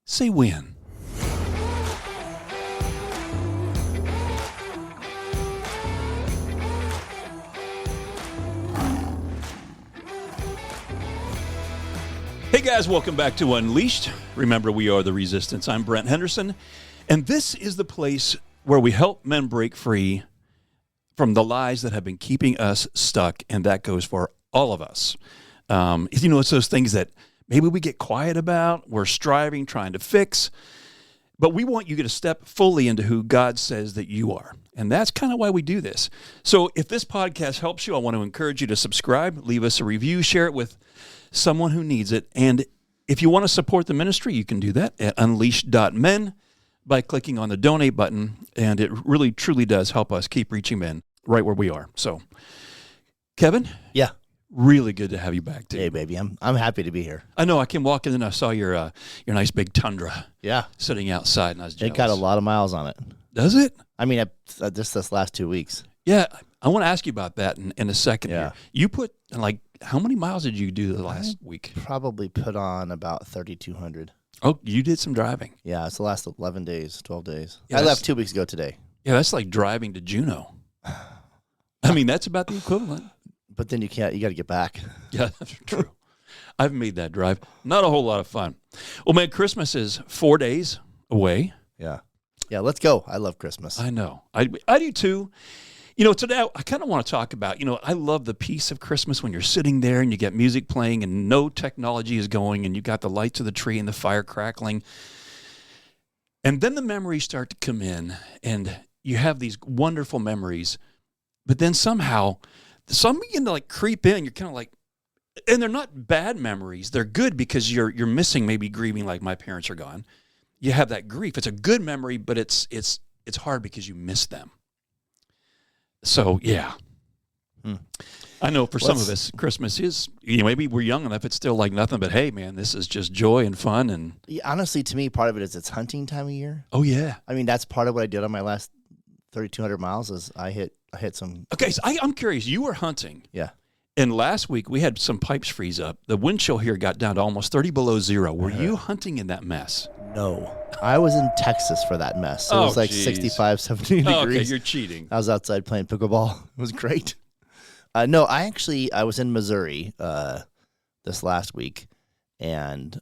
Say when. Hey guys, welcome back to Unleashed. Remember, we are the Resistance. I'm Brent Henderson, and this is the place where we help men break free from the lies that have been keeping us stuck, and that goes for all of us. It's those things that maybe we get quiet about, we're striving, trying to fix, but we want you to step fully into who God says that you are. And that's kind of why we do this. So if this podcast helps you, I want to encourage you to subscribe, leave us a review, share it with someone who needs it. And if you want to support the ministry, you can do that at unleashed.men by clicking on the donate button. And it really, truly does help us keep reaching men right where we are. So, Kevin? Yeah. Really good to have you back, too. Hey, baby. I'm happy to be here. I know. I came walking and I saw your nice big Tundra. Yeah. Sitting outside, and I was jealous. It got a lot of miles on it. Does it? I mean, just this last 2 weeks. Yeah. I want to ask you about that in a second. Yeah. Here. You put, how many miles did you do the last week? Probably put on about 3,200. Oh, you did some driving. Yeah, it's the last 11 days, 12 days. Yeah, I left 2 weeks ago today. Yeah, that's like driving to Juneau. I mean, that's about the equivalent. But then you got to get back. Yeah, that's true. I've made that drive. Not a whole lot of fun. Well, man, Christmas is 4 days away. Yeah. Yeah, let's go. I love Christmas. I know. I do too. Today I kind of want to talk about, I love the peace of Christmas when you're sitting there and you get music playing and no technology is going and you got the lights of the tree and the fire crackling. And then the memories start to come in and you have these wonderful memories, but then somehow some begin to creep in. You're kind of like, and they're not bad memories. They're good because you're missing, maybe grieving like my parents are gone. You have that grief. It's a good memory, but it's hard because you miss them. So, yeah. I know for some of us, Christmas is, maybe we're young enough, it's still like nothing but, hey, man, this is just joy and fun. And honestly, to me, part of it is it's hunting time of year. Oh, yeah. I mean, that's part of what I did on my last 3,200 miles is I hit some. Okay, so I'm curious. You were hunting. Yeah. And last week, we had some pipes freeze up. The wind chill here got down to almost 30 below zero. Were you hunting in that mess? No. I was in Texas for that mess. It was like 65, 70 degrees. Okay, you're cheating. I was outside playing pickleball. It was great. No, I was in Missouri this last week and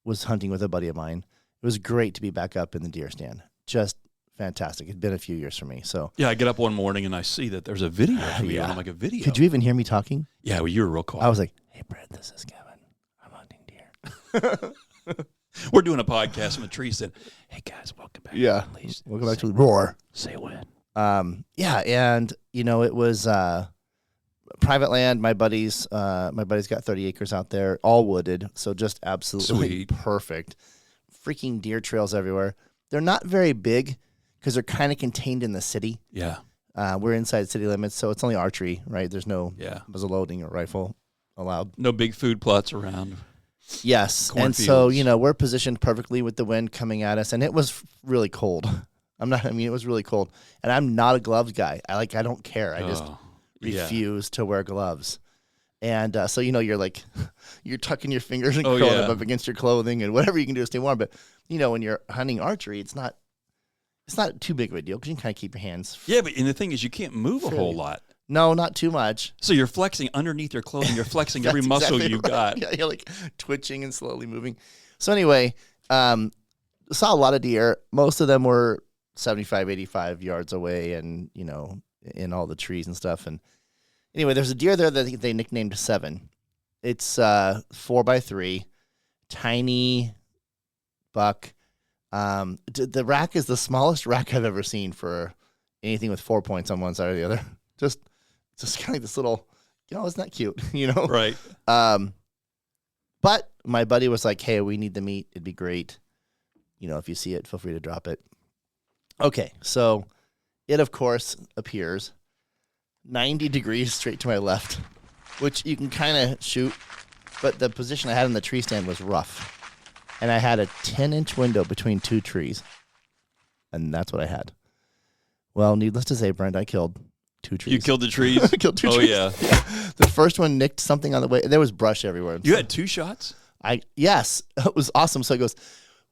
was hunting with a buddy of mine. It was great to be back up in the deer stand. Just fantastic. It'd been a few years for me. So yeah, I get up one morning and I see that there's a video of me. And I'm like, a video? Could you even hear me talking? Yeah, well, you were real quiet. I was like, hey, Brent, this is Kevin. I'm hunting deer. We're doing a podcast and the tree said, hey, guys, welcome back. Yeah. Welcome back to the roar. Say when. Yeah, and, it was private land. My buddy's got 30 acres out there, all wooded, so just absolutely Sweet. Perfect. Freaking deer trails everywhere. They're not very big because they're kind of contained in the city. Yeah. We're inside city limits, so it's only archery, right? There's no muzzle loading or rifle allowed. No big food plots around. Yes, and so, we're positioned perfectly with the wind coming at us, and it was really cold. It was really cold, and I'm not a gloves guy. I don't care. I just refuse to wear gloves. And so, you're tucking your fingers and curling them up against your clothing and whatever you can do to stay warm. But, when you're hunting archery, it's not too big of a deal because you can kind of keep your hands. Yeah, but and the thing is you can't move a whole lot. No, not too much. So you're flexing underneath your clothing. You're flexing every muscle exactly you've right. got. Yeah, you're twitching and slowly moving. So anyway, saw a lot of deer. Most of them were 75, 85 yards away and, in all the trees and stuff. And anyway, there's a deer there that they nicknamed Seven. It's 4x3, tiny buck. The rack is the smallest rack I've ever seen for anything with 4 points on one side or the other. Just kind of like this little, isn't that cute? Right. But my buddy was like, hey, we need the meat. It'd be great. If you see it, feel free to drop it. Okay, so it, of course, appears 90 degrees straight to my left, which you can kind of shoot, but the position I had in the tree stand was rough. And I had a 10-inch window between two trees, and that's what I had. Well, needless to say, Brent, I killed 2 trees. You killed the trees? I killed 2 trees. Oh, yeah. The first one nicked something on the way. There was brush everywhere. You had 2 shots? Yes. It was awesome. So it goes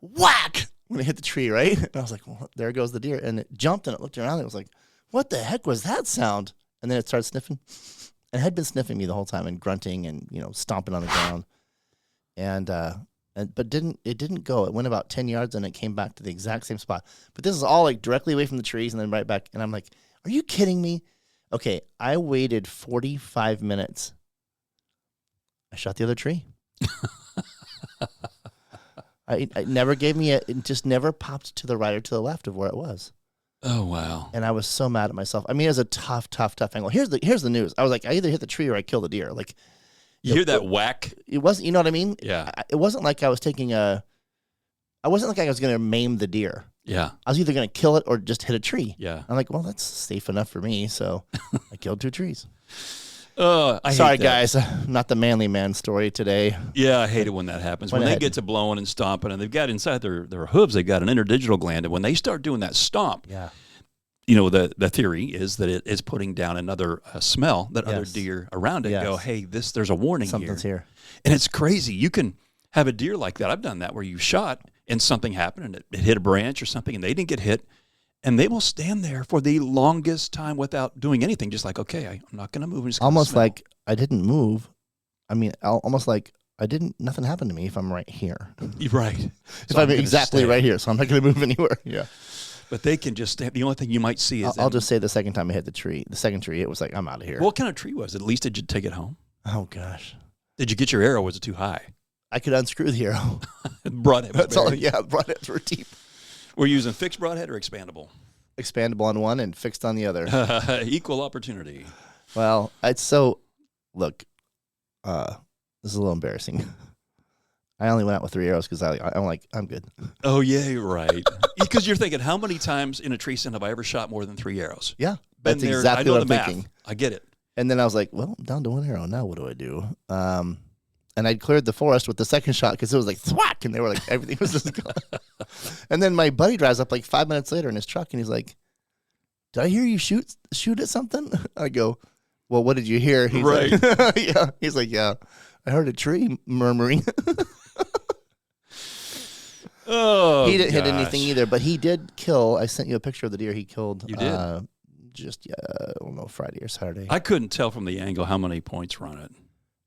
whack, when it hit the tree, right? And I was like, well, there goes the deer. And it jumped and it looked around and it was like, what the heck was that sound? And then it started sniffing. And it had been sniffing me the whole time and grunting and, stomping on the ground. But it didn't go. It went about 10 yards and it came back to the exact same spot. But this is all like directly away from the trees and then right back. And I'm like, are you kidding me? Okay, I waited 45 minutes. I shot the other tree. It never gave me it just never popped to the right or to the left of where it was. Oh, wow. And I was so mad at myself. I mean, it was a tough angle. Here's the news. I was like, I either hit the tree or I killed the deer. Like, you hear that whack? It wasn't, you know what I mean? Yeah. It wasn't like I was I wasn't like I was going to maim the deer. Yeah. I was either going to kill it or just hit a tree. Yeah. I'm like, well, that's safe enough for me. So I killed 2 trees. Sorry, guys. Not the manly man story today. Yeah, I hate it when that happens. When they get to blowing and stomping, and they've got inside their hooves, they've got an interdigital gland. And when they start doing that stomp, yeah, the theory is that it is putting down another smell that other deer around it go, hey, there's a warning something's here. And it's crazy. You can have a deer like that. I've done that where you shot and something happened and it hit a branch or something and they didn't get hit. And they will stand there for the longest time without doing anything. Just like, okay, I'm not going to move. Almost like I didn't move. I mean, almost like nothing happened to me if I'm right here. Right. If I'm exactly right here. So I'm not going to move anywhere. Yeah. But they can just stand. The only thing you might see is... I'll just say the second time I hit the second tree, it was like, I'm out of here. What kind of tree was it? At least did you take it home? Oh, gosh. Did you get your arrow? Was it too high? I could unscrew the arrow. Broadhead. That's all. Yeah, broadheads were deep. We're using fixed broadhead or expandable? Expandable on one and fixed on the other. Equal opportunity. Well, look, this is a little embarrassing. I only went out with 3 arrows because I'm good. Oh, yeah, you're right. Because you're thinking, how many times in a tree stand have I ever shot more than 3 arrows? Yeah, that's exactly I know what the I'm math. thinking. I get it. And then I was like, well, I'm down to 1 arrow. Now what do I do? And I'd cleared the forest with the second shot because it was like thwack, and they were like, everything was just gone. And then my buddy drives up like 5 minutes later in his truck, and he's like, did I hear you shoot at something? I go, well, what did you hear? He's right. Like, yeah. He's like, yeah, I heard a tree murmuring. Oh, he didn't hit anything either, but he did kill. I sent you a picture of the deer he killed. You did? I don't know, Friday or Saturday. I couldn't tell from the angle how many points were on it.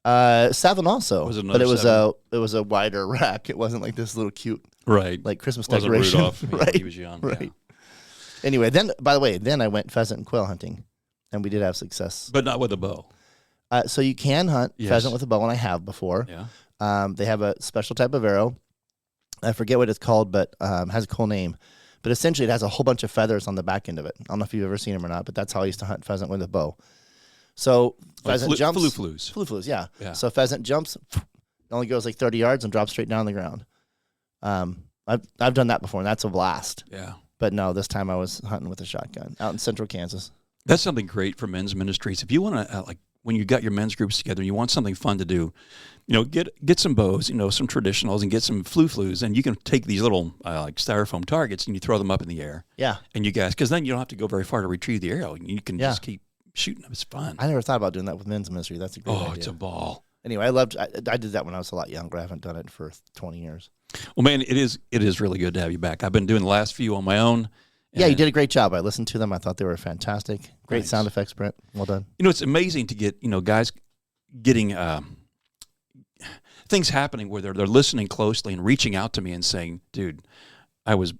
7 also, was it but it was 7? it was a wider rack. It wasn't like this little cute, right, like Christmas wasn't decoration. Rudolph. Right, he was young. right. Yeah. Anyway, by the way, I went pheasant and quail hunting, and we did have success. But not with a bow. So you can hunt pheasant with a bow, and I have before. Yeah. They have a special type of arrow. I forget what it's called, but has a cool name. But essentially, it has a whole bunch of feathers on the back end of it. I don't know if you've ever seen them or not, but that's how I used to hunt pheasant with a bow. So pheasant jumps. Flu-flus, yeah. So pheasant jumps, it only goes like 30 yards and drops straight down on the ground. I've done that before, and that's a blast. Yeah. But no, this time I was hunting with a shotgun out in central Kansas. That's something great for men's ministries. If you want to, when you got your men's groups together and you want something fun to do, get some bows, some traditionals, and get some flu-flus, and you can take these little like styrofoam targets and you throw them up in the air. Yeah. And you guys, because then you don't have to go very far to retrieve the arrow. You can just keep shooting them. It's fun. I never thought about doing that with men's ministry. That's a great idea. Oh, it's a ball. Anyway, I did that when I was a lot younger. I haven't done it for 20 years. Well, man, it is really good to have you back. I've been doing the last few on my own. Yeah, you did a great job. I listened to them. I thought they were fantastic. Great sound effects, Brent. Well done. It's amazing to get, guys getting things happening where they're listening closely and reaching out to me and saying, dude, I was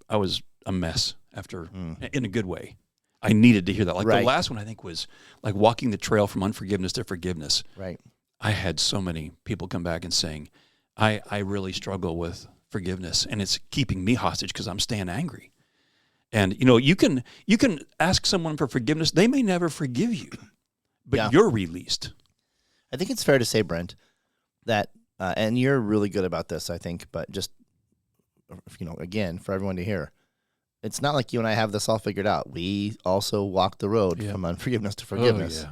a mess after, in a good way. I needed to hear that. Like the last one, I think, was like walking the trail from unforgiveness to forgiveness. Right. I had so many people come back and saying, I really struggle with forgiveness, and it's keeping me hostage because I'm staying angry. And, you can ask someone for forgiveness. They may never forgive you, but you're released. I think it's fair to say, Brent, that, and you're really good about this, I think, but just, again, for everyone to hear, it's not like you and I have this all figured out. We also walk the road from unforgiveness to forgiveness,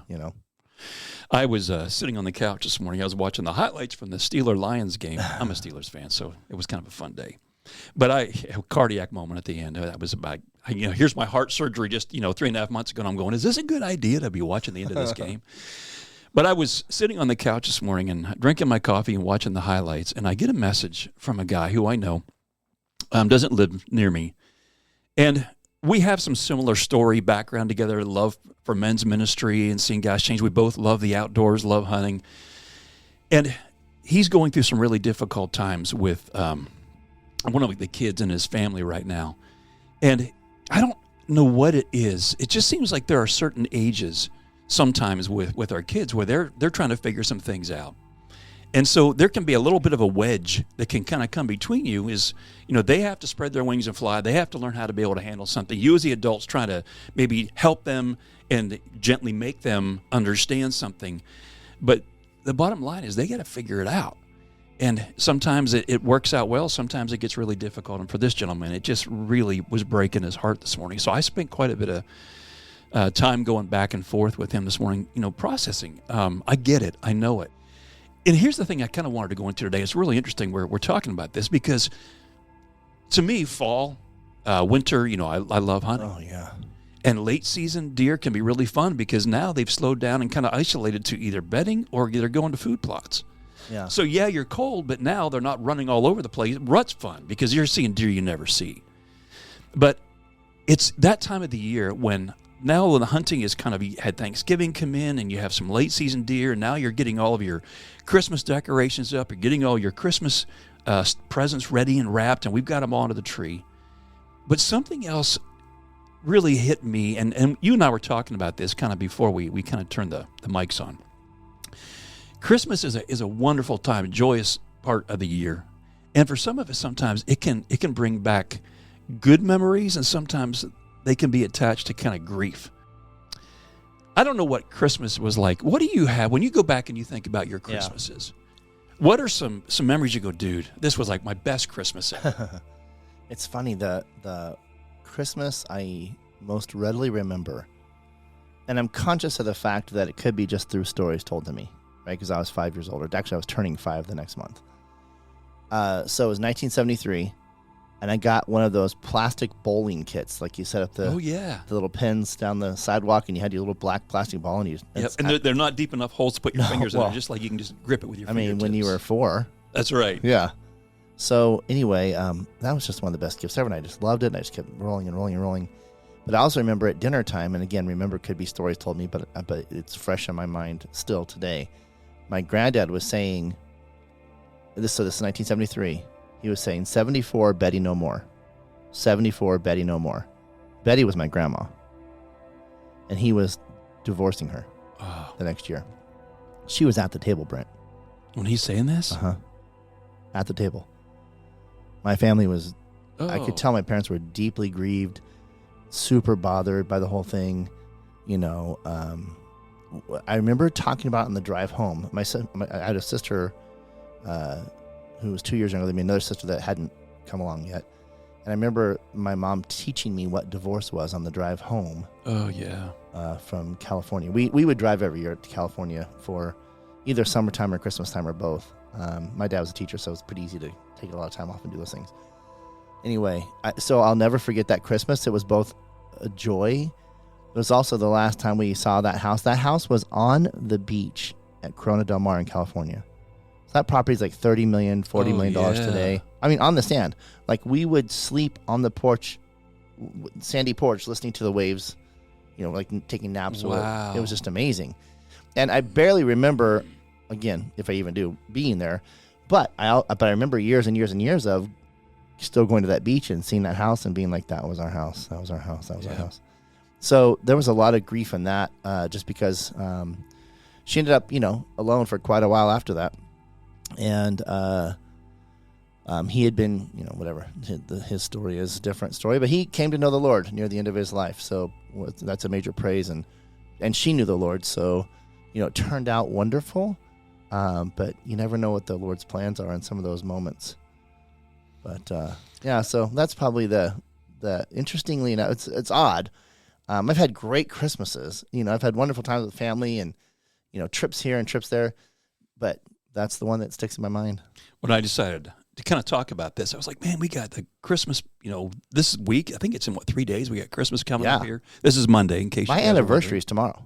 I was sitting on the couch this morning. I was watching the highlights from the Steelers-Lions game. I'm a Steelers fan, so it was kind of a fun day. But a cardiac moment at the end. That was about, here's my heart surgery just, 3.5 months ago. And I'm going, is this a good idea to be watching the end of this game? But I was sitting on the couch this morning and drinking my coffee and watching the highlights. And I get a message from a guy who I know doesn't live near me. And we have some similar story background together, love for men's ministry and seeing guys change. We both love the outdoors, love hunting. And he's going through some really difficult times with one of the kids in his family right now. And I don't know what it is. It just seems like there are certain ages sometimes with our kids where they're trying to figure some things out. And so there can be a little bit of a wedge that can kind of come between you is, they have to spread their wings and fly. They have to learn how to be able to handle something. You as the adults trying to maybe help them and gently make them understand something. But the bottom line is they got to figure it out. And sometimes it works out well. Sometimes it gets really difficult. And for this gentleman, it just really was breaking his heart this morning. So I spent quite a bit of time going back and forth with him this morning, processing. I get it. I know it. And here's the thing I kind of wanted to go into today. It's really interesting we're talking about this because to me, fall, winter, I love hunting. Oh, yeah. And late season deer can be really fun because now they've slowed down and kind of isolated to either bedding or they're going to food plots. Yeah. So, yeah, you're cold, but now they're not running all over the place. Rut's fun because you're seeing deer you never see. But it's that time of the year when the hunting is kind of, you had Thanksgiving come in and you have some late season deer, and now you're getting all of your Christmas decorations up, you're getting all your Christmas presents ready and wrapped, and we've got them all under the tree. But something else really hit me, and you and I were talking about this kind of before we kind of turned the mics on. Christmas is a wonderful time, a joyous part of the year. And for some of us, sometimes it can bring back good memories, and sometimes they can be attached to kind of grief. I don't know what Christmas was like. What do you have when you go back and you think about your Christmases? Yeah. What are some memories you go, dude, this was like my best Christmas ever? It's funny, the Christmas I most readily remember, and I'm conscious of the fact that it could be just through stories told to me, right? Because I was 5 years older. Actually, I was turning 5 the next month. So it was 1973. And I got one of those plastic bowling kits, like you set up the little pins down the sidewalk, and you had your little black plastic ball, and they're not deep enough holes to put your fingers in. They're just like you can just grip it with your fingertips. When you were 4. That's right. Yeah. So anyway, that was just one of the best gifts ever, and I just loved it, and I just kept rolling and rolling and rolling. But I also remember at dinner time, and again, remember it could be stories told me, but it's fresh in my mind still today. My granddad was saying, this is 1973. He was saying, 74, Betty no more. 74, Betty no more. Betty was my grandma. And he was divorcing her the next year. She was at the table, Brent. When he's saying this? Uh-huh. At the table. My family was, I could tell my parents were deeply grieved, super bothered by the whole thing. I remember talking about it on the drive home. I had a sister who was 2 years younger than me, another sister that hadn't come along yet. And I remember my mom teaching me what divorce was on the drive home. Oh, yeah. From California. We would drive every year to California for either summertime or Christmas time or both. My dad was a teacher, so it was pretty easy to take a lot of time off and do those things. Anyway, so I'll never forget that Christmas. It was both a joy. It was also the last time we saw that house. That house was on the beach at Corona Del Mar in California. That property is like $30 million, $40 million today. I mean, on the sand. Like, we would sleep on the porch, sandy porch, listening to the waves, like taking naps. Wow. It was just amazing. And I barely remember, again, if I even do, being there. But I remember years and years and years of still going to that beach and seeing that house and being like, that was our house. That was our house. That was our house. So there was a lot of grief in that just because she ended up, alone for quite a while after that. And he had been, whatever, his story is a different story, but he came to know the Lord near the end of his life. So that's a major praise. And she knew the Lord. So, it turned out wonderful. But you never know what the Lord's plans are in some of those moments. But, so that's probably the interestingly enough, it's odd. I've had great Christmases. I've had wonderful times with family and, trips here and trips there. But that's the one that sticks in my mind. When I decided to kind of talk about this, I was like, man, we got the Christmas, this week. I think it's in 3 days. We got Christmas coming up here. This is Monday, in case my anniversary is tomorrow.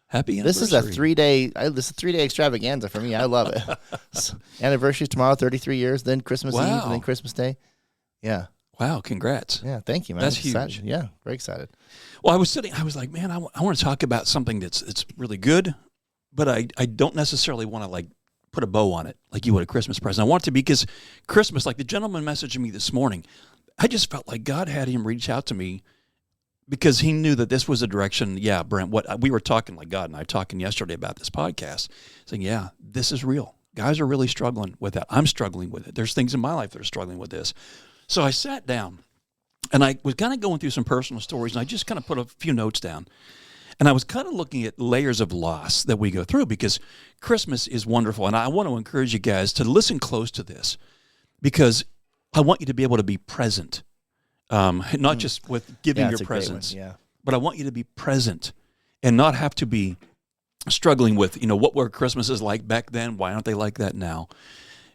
Happy anniversary. This is a 3-day. This is a 3-day extravaganza for me. I love it. Anniversary is tomorrow, 33 years. Then Christmas Eve, and then Christmas Day. Yeah. Wow, congrats. Yeah, thank you, man. That's Excited. huge. Yeah, very excited. Well, I was like, man, I want to talk about something that's really good, but I don't necessarily want to like put a bow on it like you would a Christmas present. I want it to be, because Christmas, like the gentleman messaging me this morning, I just felt like God had him reach out to me because he knew that this was a direction. Yeah, Brent, what we were talking, like God and I talking yesterday about this podcast, saying, yeah, this is real. Guys are really struggling with that. I'm struggling with it. There's things in my life that are struggling with this. So I sat down and I was kind of going through some personal stories, and I just kind of put a few notes down. And I was kind of looking at layers of loss that we go through, because Christmas is wonderful. And I want to encourage you guys to listen close to this, because I want you to be able to be present, not just with giving your presents, but I want you to be present and not have to be struggling with, what were Christmases like back then? Why aren't they like that now?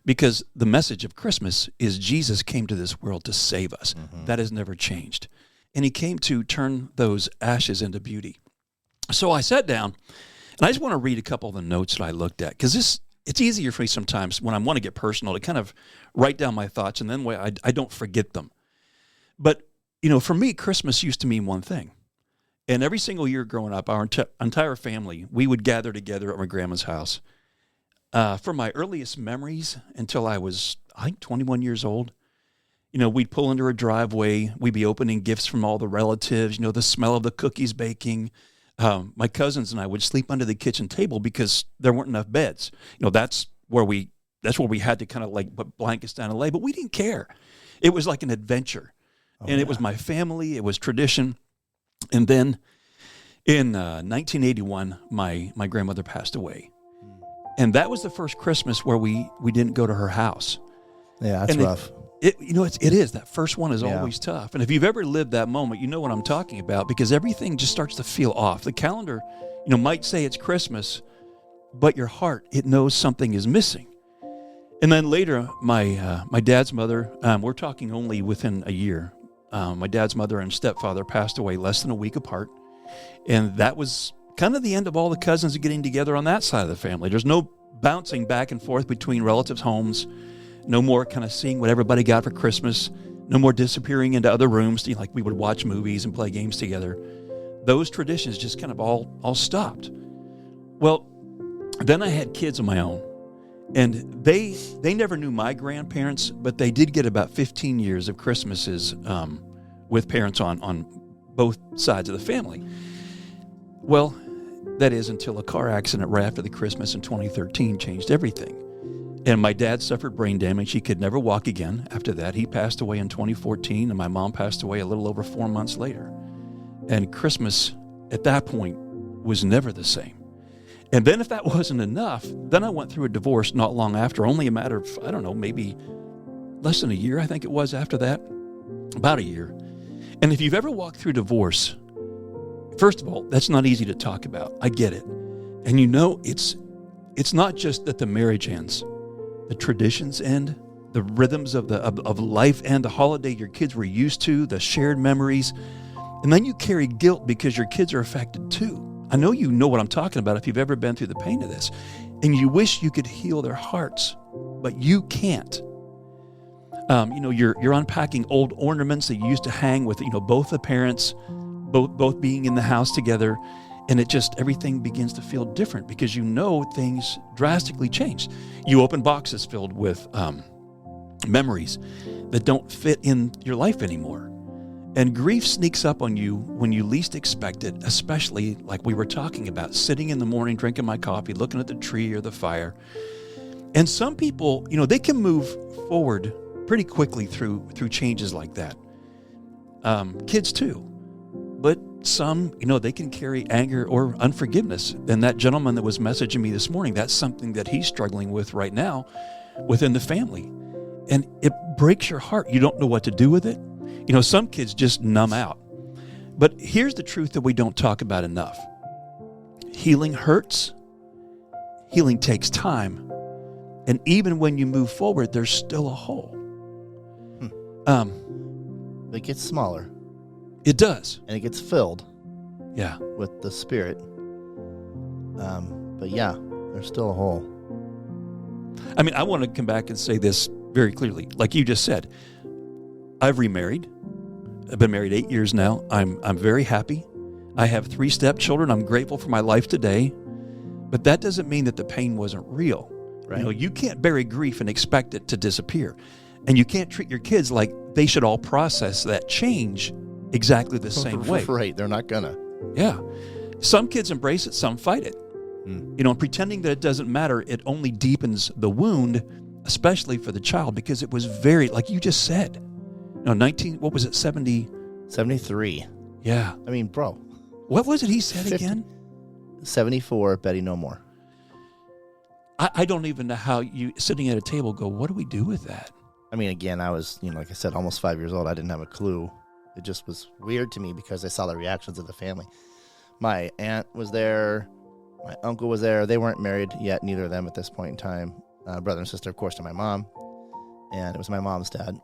Because the message of Christmas is Jesus came to this world to save us. Mm-hmm. That has never changed. And he came to turn those ashes into beauty. So I sat down, and I just want to read a couple of the notes that I looked at, because it's easier for me sometimes when I want to get personal to kind of write down my thoughts, and then I don't forget them. But, for me, Christmas used to mean one thing. And every single year growing up, our entire family, we would gather together at my grandma's house. For my earliest memories until I was, I think, 21 years old, we'd pull into a driveway. We'd be opening gifts from all the relatives, the smell of the cookies baking. My cousins and I would sleep under the kitchen table because there weren't enough beds. That's where we had to kind of like put blankets down and lay, but we didn't care. It was like an adventure. It was my family. It was tradition. And then in 1981, my grandmother passed away. And that was the first Christmas where we didn't go to her house. Yeah, that's rough. It is. That first one is always tough. And if you've ever lived that moment, you know what I'm talking about, because everything just starts to feel off. The calendar, might say it's Christmas, but your heart, it knows something is missing. And then later, my dad's mother, we're talking only within a year, my dad's mother and stepfather passed away less than a week apart. And that was kind of the end of all the cousins getting together on that side of the family. There's no bouncing back and forth between relatives' homes. No more kind of seeing what everybody got for Christmas. No more disappearing into other rooms, like we would watch movies and play games together. Those traditions just kind of all stopped. Well, then I had kids of my own. And they never knew my grandparents, but they did get about 15 years of Christmases with parents on both sides of the family. Well, that is until a car accident right after the Christmas in 2013 changed everything. And my dad suffered brain damage. He could never walk again after that. He passed away in 2014, and my mom passed away a little over 4 months later. And Christmas at that point was never the same. And then if that wasn't enough, then I went through a divorce not long after, only a matter of, I don't know, maybe less than a year, I think it was after that, about a year. And if you've ever walked through divorce, first of all, that's not easy to talk about. I get it. And it's not just that the marriage ends. The traditions end, the rhythms of life end, the holiday your kids were used to, the shared memories. And then you carry guilt because your kids are affected too. I know you know what I'm talking about if you've ever been through the pain of this. And you wish you could heal their hearts, but you can't. You're unpacking old ornaments that you used to hang with, both the parents, both being in the house together. And everything begins to feel different because things drastically changed. You open boxes filled with memories that don't fit in your life anymore. And grief sneaks up on you when you least expect it, especially like we were talking about, sitting in the morning, drinking my coffee, looking at the tree or the fire. And some people, they can move forward pretty quickly through changes like that. Kids too. But some, they can carry anger or unforgiveness. And that gentleman that was messaging me this morning, that's something that he's struggling with right now within the family. And it breaks your heart. You don't know what to do with it. Some kids just numb out. But here's the truth that we don't talk about enough. Healing hurts. Healing takes time. And even when you move forward, there's still a hole. It gets smaller. It does. And it gets filled. Yeah. With the Spirit. But yeah, there's still a hole. I want to come back and say this very clearly. Like you just said, I've remarried. I've been married 8 years now. I'm very happy. I have 3 stepchildren. I'm grateful for my life today. But that doesn't mean that the pain wasn't real. Right. You know, you can't bury grief and expect it to disappear. And you can't treat your kids like they should all process that change exactly the same way. Right. They're not gonna. Yeah. Some kids embrace it, some fight it. You know, pretending that it doesn't matter, it only deepens the wound, especially for the child, because it was very, like you just said, you know, 73. Yeah. I mean, bro. What was it he said 50, again? 74, Betty no more. I don't even know how you, sitting at a table, go, what do we do with that? I mean, again, I was, like I said, almost 5 years old. I didn't have a clue. It just was weird to me because I saw the reactions of the family. My aunt was there. My uncle was there. They weren't married yet, neither of them at this point in time. Brother and sister, of course, to my mom. And it was my mom's dad.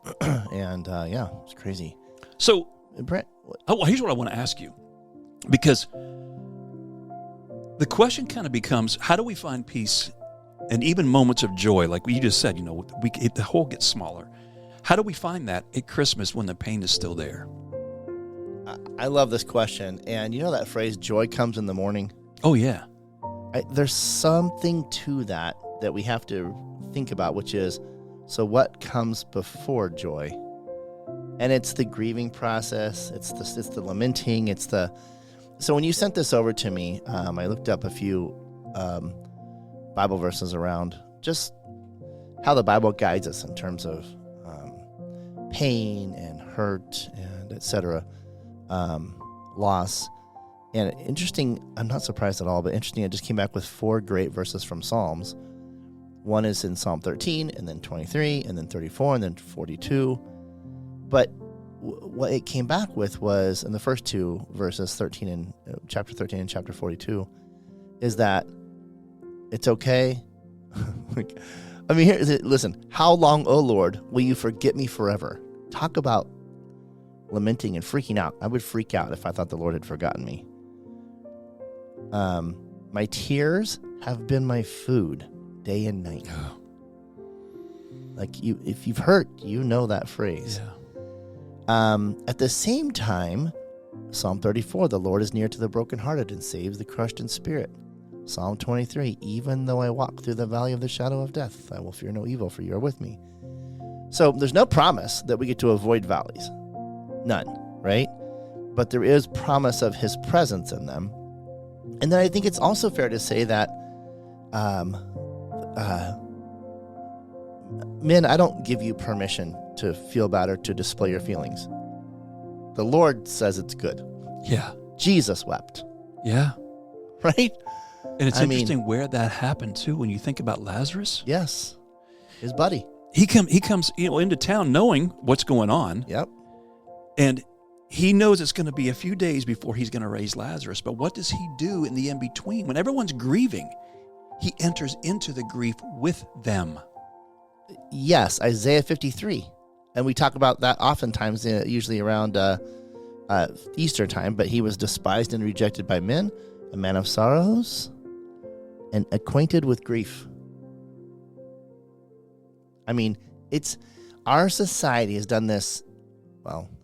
And, yeah, it was crazy. So, Brent, here's what I want to ask you. Because the question kind of becomes, how do we find peace and even moments of joy? Like you just said, the hole gets smaller. How do we find that at Christmas when the pain is still there? I love this question. And you know that phrase, joy comes in the morning? Oh, yeah. There's something to that we have to think about, which is, so what comes before joy? And it's the grieving process. It's the lamenting. So when you sent this over to me, I looked up a few Bible verses around just how the Bible guides us in terms of pain and hurt and etc., loss. And interesting, I'm not surprised at all, but interesting, I just came back with 4 great verses from Psalms. One is in Psalm 13, and then 23, and then 34, and then 42. But what it came back with was, in the first 2 verses, chapter 13 and chapter 42, is that it's okay. Listen, how long, O Lord, will you forget me forever? Talk about lamenting and freaking out. I would freak out if I thought the Lord had forgotten me. My tears have been my food day and night. Oh. Like if you've hurt, you know that phrase. Yeah. At the same time, Psalm 34, the Lord is near to the brokenhearted and saves the crushed in spirit. Psalm 23, even though I walk through the valley of the shadow of death, I will fear no evil, for you are with me. So there's no promise that we get to avoid valleys. None, right? But there is promise of his presence in them. And then I think it's also fair to say that, men, I don't give you permission to feel bad or to display your feelings. The Lord says it's good. Yeah. Jesus wept. Yeah. Right? And it's interesting where that happened, too, when you think about Lazarus. Yes. His buddy. He comes into town knowing what's going on. Yep. And he knows it's going to be a few days before he's going to raise Lazarus. But what does he do in the in-between? When everyone's grieving, he enters into the grief with them. Yes, Isaiah 53. And we talk about that oftentimes, usually around Easter time. But he was despised and rejected by men, a man of sorrows, and acquainted with grief. I mean, our society has done this,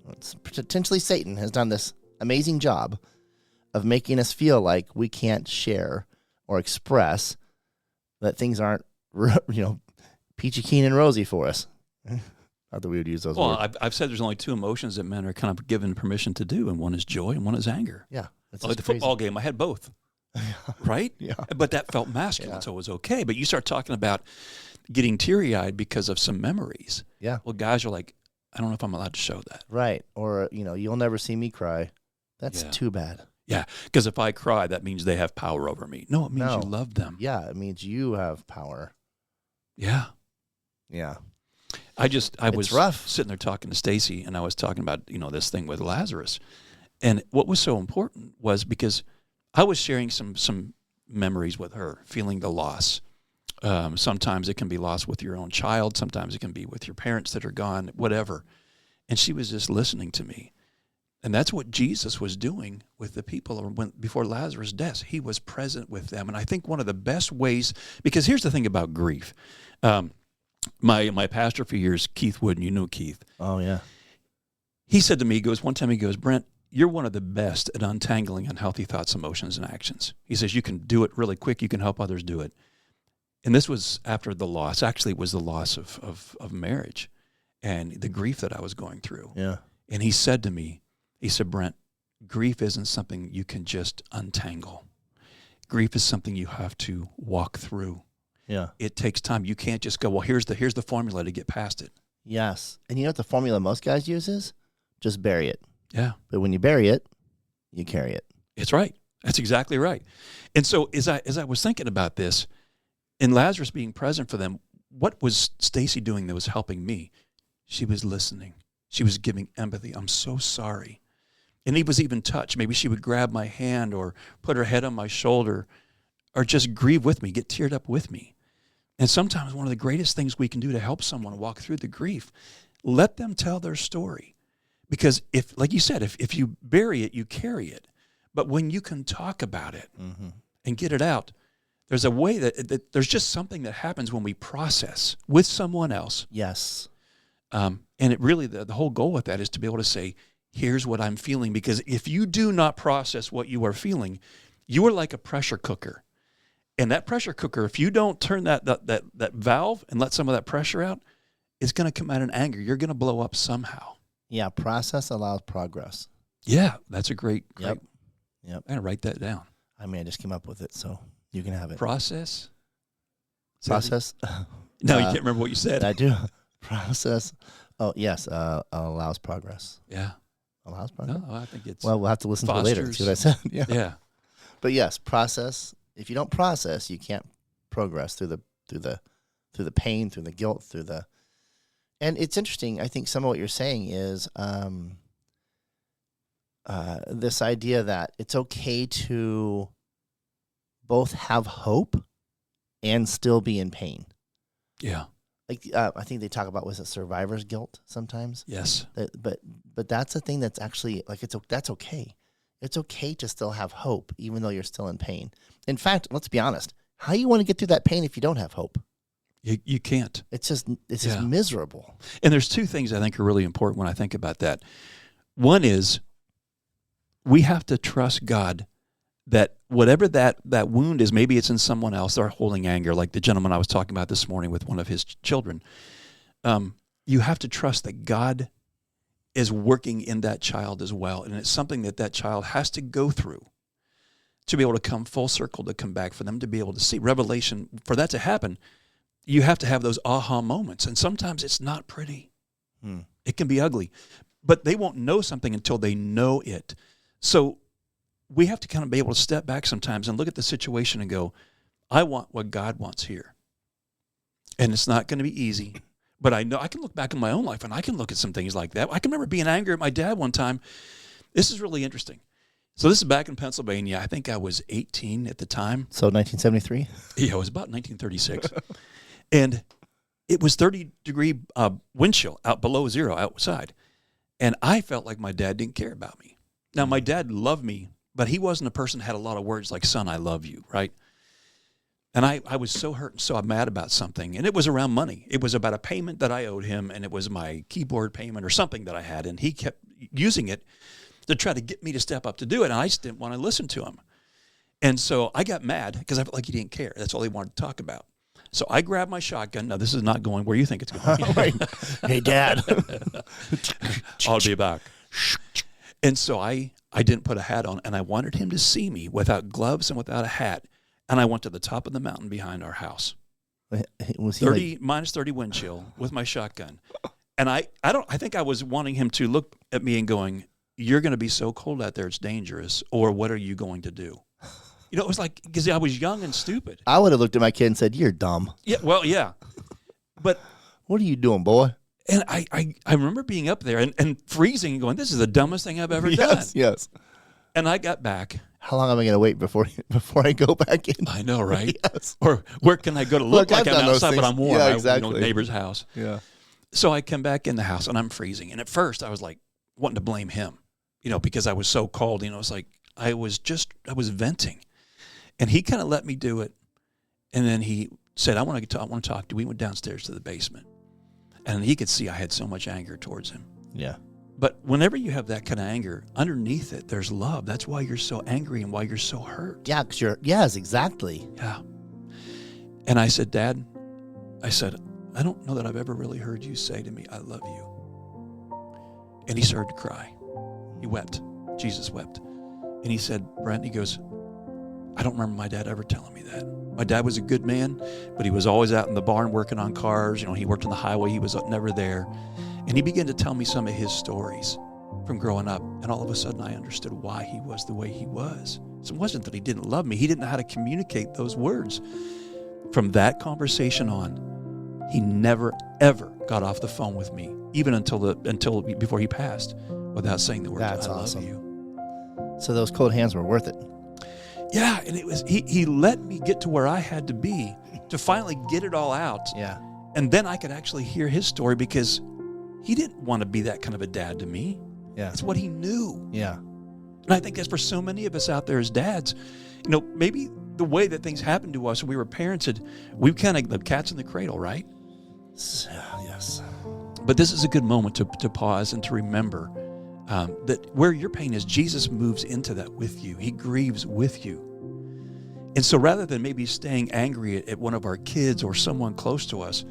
it's potentially Satan has done this amazing job of making us feel like we can't share or express that things aren't, peachy keen and rosy for us. Not that we would use those words. Well, I've said there's only 2 emotions that men are kind of given permission to do, and one is joy and one is anger. Yeah. Like the football game, I had both. Right? Yeah. But that felt masculine, so it was okay. But you start talking about getting teary-eyed because of some memories. Yeah. Well, guys are like, I don't know if I'm allowed to show that. Right. Or, you'll never see me cry. That's too bad. Yeah, because if I cry, that means they have power over me. No, it means you love them. Yeah, it means you have power. Yeah. Yeah. I was rough. Sitting there talking to Stacy, and I was talking about, this thing with Lazarus. And what was so important was because I was sharing some memories with her, feeling the loss. Sometimes it can be lost with your own child. Sometimes it can be with your parents that are gone, whatever. And she was just listening to me. And that's what Jesus was doing with the people before Lazarus' death. He was present with them. And I think one of the best ways, because here's the thing about grief. My pastor for years, Keith Wooden, you know Keith. Oh, yeah. he said to me, one time he goes, Brent, you're one of the best at untangling unhealthy thoughts, emotions, and actions. He says, you can do it really quick. You can help others do it. And this was after the loss. Actually, it was the loss of marriage and the grief that I was going through. Yeah. And he said to me, he said, Brent, grief isn't something you can just untangle. Grief is something you have to walk through. Yeah. It takes time. You can't just go, well, here's the formula to get past it. Yes. And you know what the formula most guys use is? Just bury it. Yeah. But when you bury it, you carry it. It's right. That's exactly right. And so as I was thinking about this, and Lazarus being present for them, what was Stacy doing that was helping me? She was listening. She was giving empathy. I'm so sorry. And he was even touched. Maybe she would grab my hand or put her head on my shoulder or just grieve with me, get teared up with me. And sometimes one of the greatest things we can do to help someone walk through the grief, let them tell their story. Because if, like you said, if you bury it, you carry it. But when you can talk about it and get it out, there's a way that there's just something that happens when we process with someone else. Yes. And it really, the whole goal with that is to be able to say, here's what I'm feeling. Because if you do not process what you are feeling, you are like a pressure cooker. And that pressure cooker, if you don't turn that valve and let some of that pressure out, it's going to come out in anger. You're going to blow up somehow. Yeah, process allows progress. Yeah, that's a great. Yep. I'm going to write that down. I mean, I just came up with it, so you can have it. Process? Process? No, you can't remember what you said. I do. Process. Oh, yes, allows progress. Yeah. Allows progress? No, I think it's... Well, we'll have to listen to it later. See what I said? Yeah. Yeah. But yes, process. If you don't process, you can't progress through the pain, through the guilt, through the... And it's interesting. I think some of what you're saying is this idea that it's okay to both have hope and still be in pain. Yeah. Like I think they talk about, was it survivor's guilt sometimes? Yes. But that's a thing that's actually like that's okay. It's okay to still have hope even though you're still in pain. In fact, let's be honest. How you want to get through that pain if you don't have hope? You can't. It's just miserable. And there's two things I think are really important when I think about that. One is we have to trust God that whatever that wound is, maybe it's in someone else, they're holding anger, like the gentleman I was talking about this morning with one of his children. You have to trust that God is working in that child as well. And it's something that child has to go through to be able to come full circle, to come back, for them to be able to see revelation. For that to happen, you have to have those aha moments. And sometimes it's not pretty. It can be ugly. But they won't know something until they know it. So we have to kind of be able to step back sometimes and look at the situation and go, I want what God wants here. And it's not going to be easy. But I know I can look back in my own life and I can look at some things like that. I can remember being angry at my dad one time. This is really interesting. So this is back in Pennsylvania. I think I was 18 at the time. So 1973? Yeah, it was about 1936. And it was 30-degree wind chill out below zero outside. And I felt like my dad didn't care about me. Now, my dad loved me, but he wasn't a person that had a lot of words like, son, I love you, right? And I was so hurt and so mad about something. And it was around money. It was about a payment that I owed him, and it was my keyboard payment or something that I had. And he kept using it to try to get me to step up to do it. And I just didn't want to listen to him. And so I got mad because I felt like he didn't care. That's all he wanted to talk about. So I grabbed my shotgun. Now, this is not going where you think it's going. Hey, Dad. I'll be back. And so I didn't put a hat on, and I wanted him to see me without gloves and without a hat. And I went to the top of the mountain behind our house. Was he minus 30 wind chill with my shotgun. And I think I was wanting him to look at me and going, you're going to be so cold out there, it's dangerous. Or what are you going to do? You know, it was like, because I was young and stupid. I would have looked at my kid and said, you're dumb. Yeah, well, yeah. But what are you doing, boy? And I remember being up there and freezing and going, this is the dumbest thing I've ever done. Yes. And I got back. How long am I going to wait before I go back in? I know, right? Yes. Or where can I go to look like I'm outside, but I'm warm? Yeah, exactly. Neighbor's house. Yeah. So I come back in the house, and I'm freezing. And at first, I was like wanting to blame him, because I was so cold. It's like I was venting. And he kind of let me do it. And then he said, I want to talk to you. We went downstairs to the basement. And he could see I had so much anger towards him. Yeah. But whenever you have that kind of anger, underneath it, there's love. That's why you're so angry and why you're so hurt. Yeah, because yes, exactly. Yeah. And I said, Dad, I said, I don't know that I've ever really heard you say to me, I love you. And he started to cry. He wept. Jesus wept. And he said, Brent, he goes, I don't remember my dad ever telling me that. My dad was a good man, but he was always out in the barn working on cars. You know, he worked on the highway. He was never there. And he began to tell me some of his stories from growing up. And all of a sudden, I understood why he was the way he was. So it wasn't that he didn't love me. He didn't know how to communicate those words. From that conversation on, he never, ever got off the phone with me, even until before he passed, without saying the words, That's I awesome. love you. So those cold hands were worth it. Yeah, and it was he let me get to where I had to be to finally get it all out. Yeah. And then I could actually hear his story because he didn't want to be that kind of a dad to me. Yeah. It's what he knew. Yeah. And I think that's for so many of us out there as dads. You know, maybe the way that things happened to us when we were parented, we kind of the cat's in the cradle, right? Yes. But this is a good moment to pause and to remember that where your pain is, Jesus moves into that with you. He grieves with you. And so rather than maybe staying angry at one of our kids or someone close to us,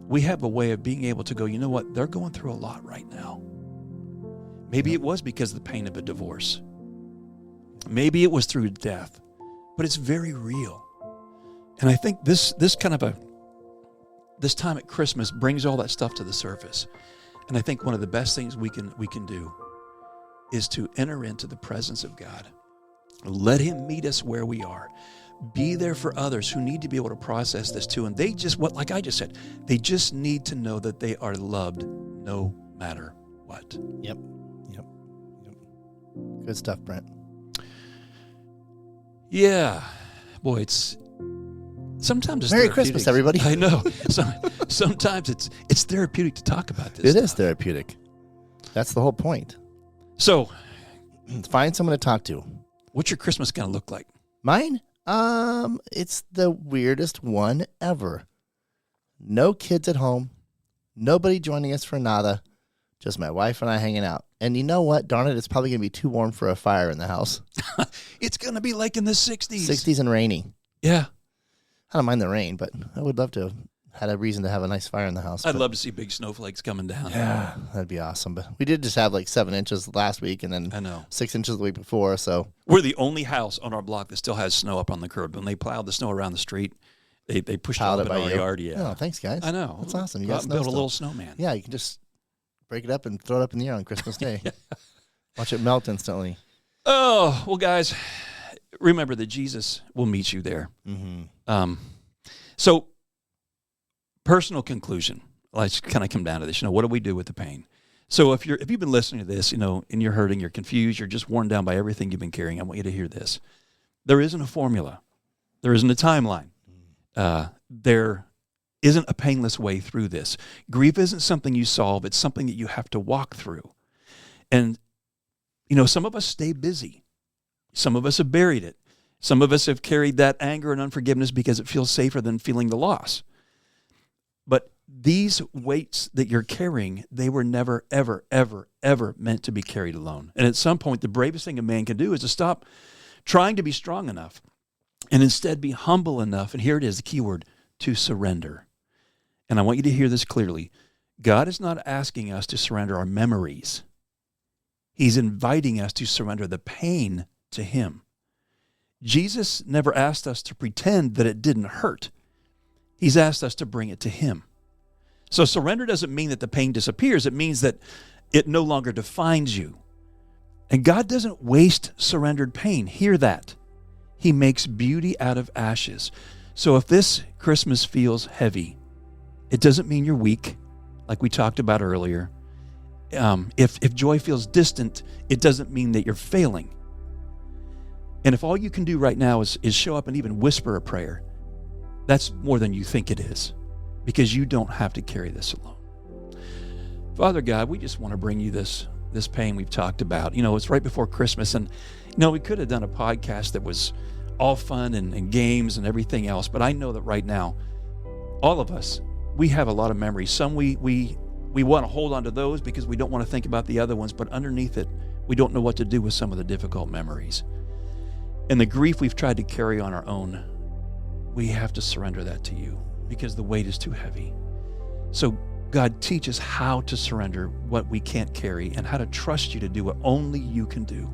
we have a way of being able to go, you know what? They're going through a lot right now. Maybe it was because of the pain of a divorce. Maybe it was through death. But it's very real. And I think this time at Christmas brings all that stuff to the surface. And I think one of the best things we can do is to enter into the presence of God. Let him meet us where we are. Be there for others who need to be able to process this too. And they just, like I just said, they just need to know that they are loved no matter what. Yep. Good stuff, Brent. Yeah. Boy, sometimes it's Merry therapeutic. Christmas, everybody. I know. Sometimes it's therapeutic to talk about this. It is therapeutic. That's the whole point. So, Find someone to talk to. what's your Christmas going to look like? Mine? It's the weirdest one ever. No kids at home. Nobody joining us for nada. Just my wife and I hanging out. And you know what? Darn it, it's probably going to be too warm for a fire in the house. It's going to be like in the 60s. 60s and rainy. Yeah. I don't mind the rain, but I would love to have had a reason to have a nice fire in the house. I'd love to see big snowflakes coming down. Yeah, that'd be awesome. But we did just have like 7 inches last week and then I know. 6 inches the week before. So We're the only house on our block that still has snow up on the curb. When they plowed the snow around the street, they pushed it piled up it in by our you. yard. Yeah. Oh, thanks, guys. I know. That's awesome. You Go got out and snow build a still. little snowman. Yeah, you can just break it up and throw it up in the air on Christmas Day. Watch it melt instantly. Oh, well, guys, remember that Jesus will meet you there. Mm-hmm. So, personal conclusion. Let's kind of come down to this. What do we do with the pain? So, if you've been listening to this, and you're hurting, you're confused, you're just worn down by everything you've been carrying, I want you to hear this. There isn't a formula. There isn't a timeline. There isn't a painless way through this. Grief isn't something you solve. It's something that you have to walk through. And, some of us stay busy. Some of us have buried it. Some of us have carried that anger and unforgiveness because it feels safer than feeling the loss. But these weights that you're carrying, they were never, ever, ever, ever meant to be carried alone. And at some point, the bravest thing a man can do is to stop trying to be strong enough and instead be humble enough. And here it is, the key word, to surrender. And I want you to hear this clearly. God is not asking us to surrender our memories. He's inviting us to surrender the pain to him. Jesus never asked us to pretend that it didn't hurt. He's asked us to bring it to him. So surrender doesn't mean that the pain disappears. It means that it no longer defines you. And God doesn't waste surrendered pain. Hear that. He makes beauty out of ashes. So if this Christmas feels heavy, it doesn't mean you're weak, like we talked about earlier. If joy feels distant, it doesn't mean that you're failing. And if all you can do right now is show up and even whisper a prayer, that's more than you think it is, because you don't have to carry this alone. Father God, we just want to bring you this pain we've talked about. It's right before Christmas, and we could have done a podcast that was all fun and games and everything else, but I know that right now, all of us, we have a lot of memories. Some we we want to hold on to those because we don't want to think about the other ones, but underneath it, we don't know what to do with some of the difficult memories. And the grief we've tried to carry on our own, we have to surrender that to you because the weight is too heavy. So God, teach us how to surrender what we can't carry and how to trust you to do what only you can do.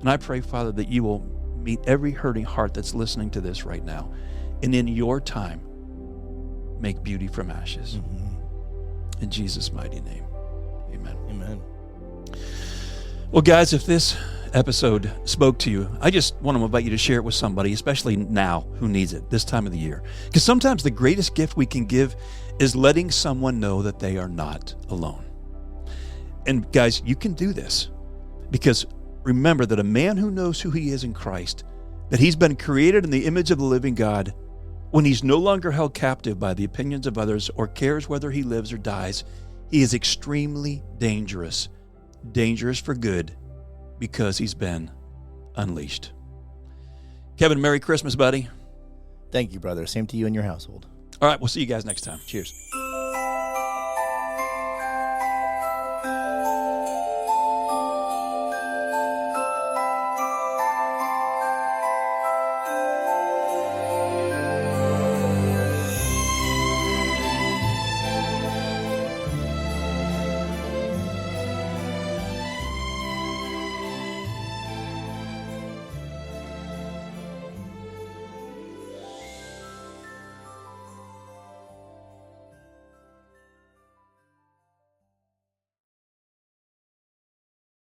And I pray, Father, that you will meet every hurting heart that's listening to this right now. And in your time, make beauty from ashes. Mm-hmm. In Jesus' mighty name, amen. Amen. Well, guys, if this episode spoke to you, I just want to invite you to share it with somebody, especially now, who needs it this time of the year. Because sometimes the greatest gift we can give is letting someone know that they are not alone. And guys, you can do this because remember that a man who knows who he is in Christ, that he's been created in the image of the living God, when he's no longer held captive by the opinions of others or cares whether he lives or dies, he is extremely dangerous for good, because he's been unleashed. Kevin, Merry Christmas, buddy. Thank you, brother. Same to you and your household. All right, we'll see you guys next time. Cheers.